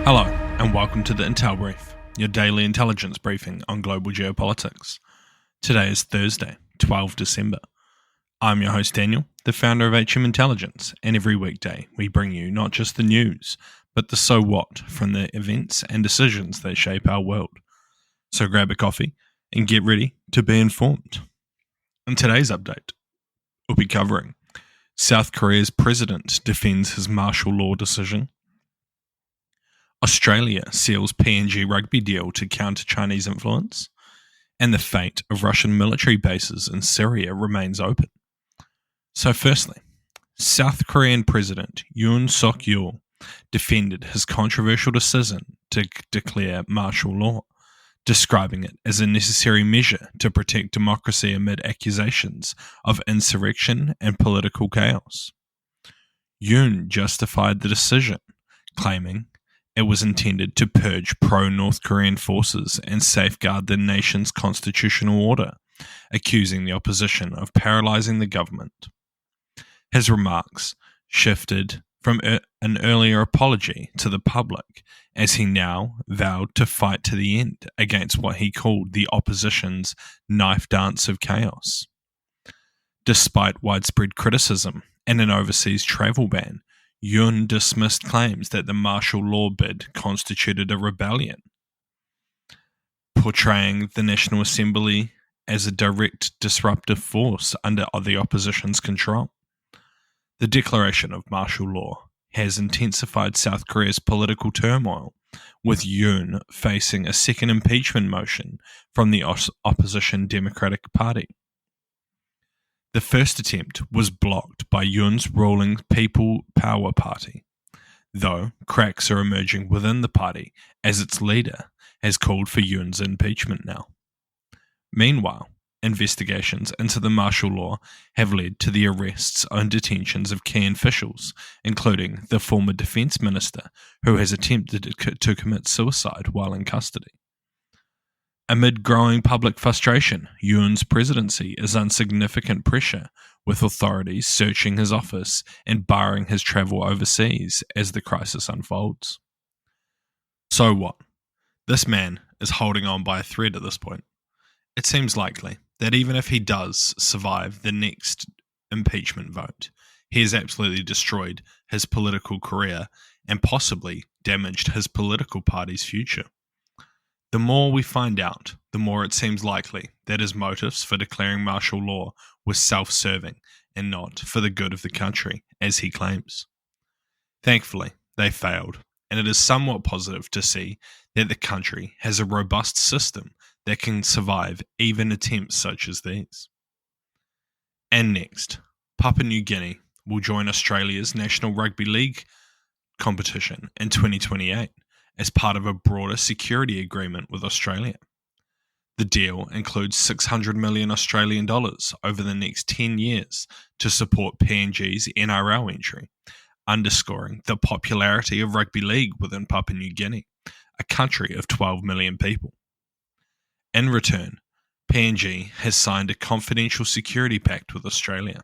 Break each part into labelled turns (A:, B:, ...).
A: Hello, and welcome to the Intel Brief, your daily intelligence briefing on global geopolitics. Today is Thursday, 12 December. I'm your host Daniel, the founder of HM Intelligence, and every weekday we bring you not just the news, but the so what from the events and decisions that shape our world. So grab a coffee and get ready to be informed. In today's update, we'll be covering South Korea's president defends his martial law decision, Australia seals PNG rugby deal to counter Chinese influence, and the fate of Russian military bases in Syria remains open. So firstly, South Korean President Yoon Suk-yeol defended his controversial decision to declare martial law, describing it as a necessary measure to protect democracy amid accusations of insurrection and political chaos. Yoon justified the decision, claiming it was intended to purge pro-North Korean forces and safeguard the nation's constitutional order, accusing the opposition of paralyzing the government. His remarks shifted from an earlier apology to the public, as he now vowed to fight to the end against what he called the opposition's knife dance of chaos. Despite widespread criticism and an overseas travel ban, Yoon dismissed claims that the martial law bid constituted a rebellion, portraying the National Assembly as a direct disruptive force under the opposition's control. The declaration of martial law has intensified South Korea's political turmoil, with Yoon facing a second impeachment motion from the opposition Democratic Party. The first attempt was blocked by Yoon's ruling People Power Party, though cracks are emerging within the party as its leader has called for Yoon's impeachment now. Meanwhile, investigations into the martial law have led to the arrests and detentions of key officials, including the former defense minister, who has attempted to commit suicide while in custody. Amid growing public frustration, Yoon's presidency is under significant pressure, with authorities searching his office and barring his travel overseas as the crisis unfolds. So what? This man is holding on by a thread at this point. It seems likely that even if he does survive the next impeachment vote, he has absolutely destroyed his political career and possibly damaged his political party's future. The more we find out, the more it seems likely that his motives for declaring martial law were self-serving and not for the good of the country, as he claims. Thankfully, they failed, and it is somewhat positive to see that the country has a robust system that can survive even attempts such as these. And next, Papua New Guinea will join Australia's National Rugby League competition in 2028. As part of a broader security agreement with Australia. The deal includes $600 million Australian dollars over the next 10 years to support PNG's NRL entry, underscoring the popularity of rugby league within Papua New Guinea, a country of 12 million people. In return, PNG has signed a confidential security pact with Australia,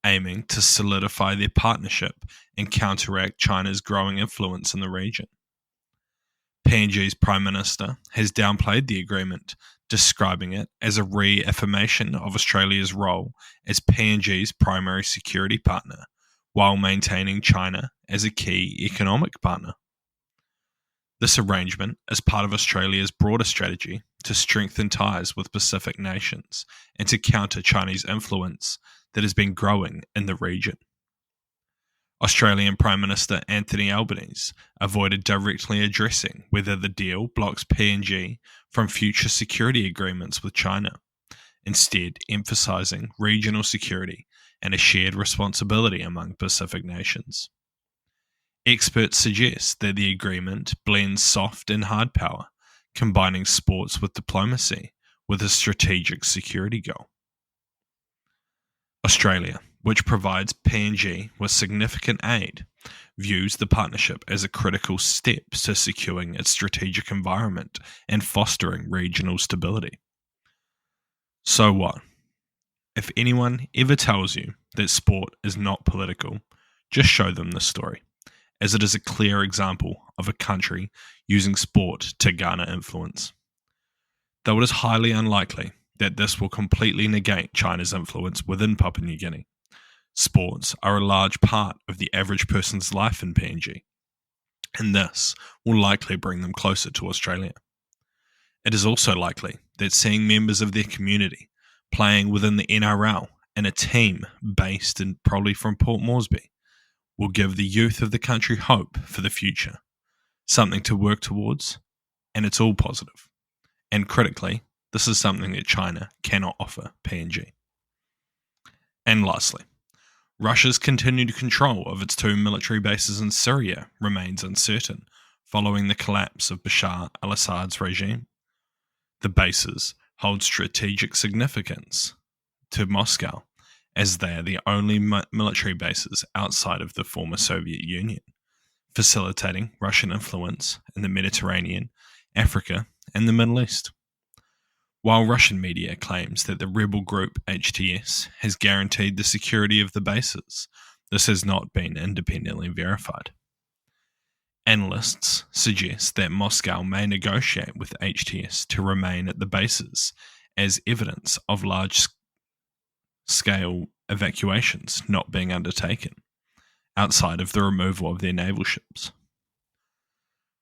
A: aiming to solidify their partnership and counteract China's growing influence in the region. PNG's Prime Minister has downplayed the agreement, describing it as a reaffirmation of Australia's role as PNG's primary security partner, while maintaining China as a key economic partner. This arrangement is part of Australia's broader strategy to strengthen ties with Pacific nations and to counter Chinese influence that has been growing in the region. Australian Prime Minister Anthony Albanese avoided directly addressing whether the deal blocks PNG from future security agreements with China, instead emphasising regional security and a shared responsibility among Pacific nations. Experts suggest that the agreement blends soft and hard power, combining sports with diplomacy with a strategic security goal. Australia, which provides PNG with significant aid, views the partnership as a critical step to securing its strategic environment and fostering regional stability. So what? If anyone ever tells you that sport is not political, just show them this story. as it is a clear example of a country using sport to garner influence. Though it is highly unlikely that this will completely negate China's influence within Papua New Guinea, sports are a large part of the average person's life in PNG, and this will likely bring them closer to Australia. It is also likely that seeing members of their community playing within the NRL and a team based in probably from Port Moresby will give the youth of the country hope for the future, something to work towards, and it's all positive. And critically, this is something that China cannot offer PNG. And lastly, Russia's continued control of its 2 military bases in Syria remains uncertain following the collapse of Bashar al-Assad's regime. The bases hold strategic significance to Moscow, as they are the only military bases outside of the former Soviet Union, facilitating Russian influence in the Mediterranean, Africa, and the Middle East. While Russian media claims that the rebel group HTS has guaranteed the security of the bases, this has not been independently verified. Analysts suggest that Moscow may negotiate with HTS to remain at the bases as evidence of large-scale evacuations not being undertaken, outside of the removal of their naval ships.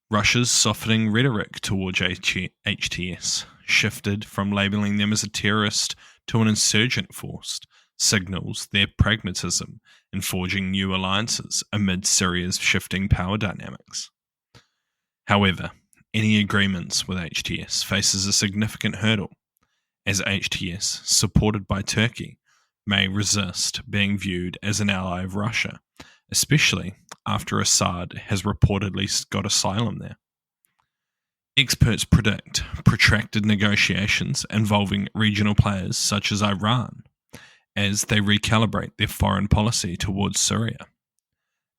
A: Russia's softening rhetoric towards HTS shifted from labelling them as a terrorist to an insurgent force signals their pragmatism in forging new alliances amid Syria's shifting power dynamics. However, any agreements with HTS faces a significant hurdle, as HTS, supported by Turkey, may resist being viewed as an ally of Russia, especially after Assad has reportedly got asylum there. Experts predict protracted negotiations involving regional players such as Iran as they recalibrate their foreign policy towards Syria.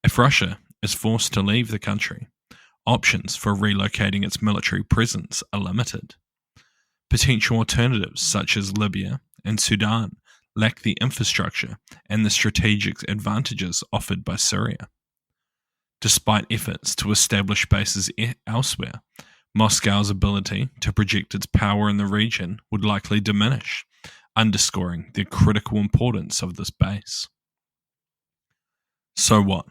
A: If Russia is forced to leave the country, options for relocating its military presence are limited. Potential alternatives such as Libya and Sudan lack the infrastructure and the strategic advantages offered by Syria. Despite efforts to establish bases elsewhere, Moscow's ability to project its power in the region would likely diminish, underscoring the critical importance of this base. So what?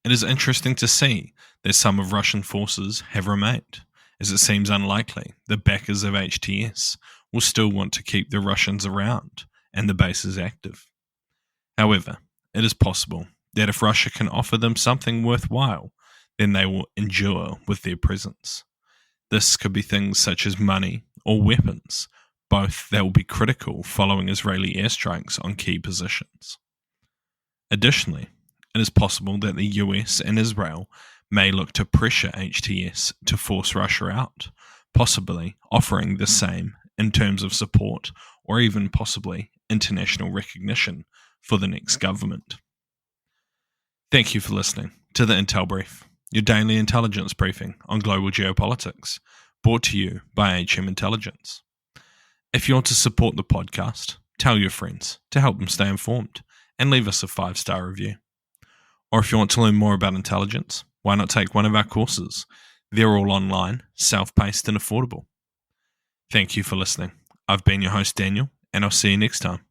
A: It is interesting to see that some of Russian forces have remained, as it seems unlikely the backers of HTS will still want to keep the Russians around and the bases active. However, it is possible that if Russia can offer them something worthwhile, then they will endure with their presence. This could be things such as money or weapons, both that will be critical following Israeli airstrikes on key positions. Additionally, it is possible that the US and Israel may look to pressure HTS to force Russia out, possibly offering the same in terms of support or even possibly international recognition for the next government. Thank you for listening to the Intel Brief, your daily intelligence briefing on global geopolitics, brought to you by HM Intelligence. If you want to support the podcast, tell your friends to help them stay informed and leave us a 5-star review. Or if you want to learn more about intelligence, why not take one of our courses? They're all online, self-paced and affordable. Thank you for listening. I've been your host, Daniel, and I'll see you next time.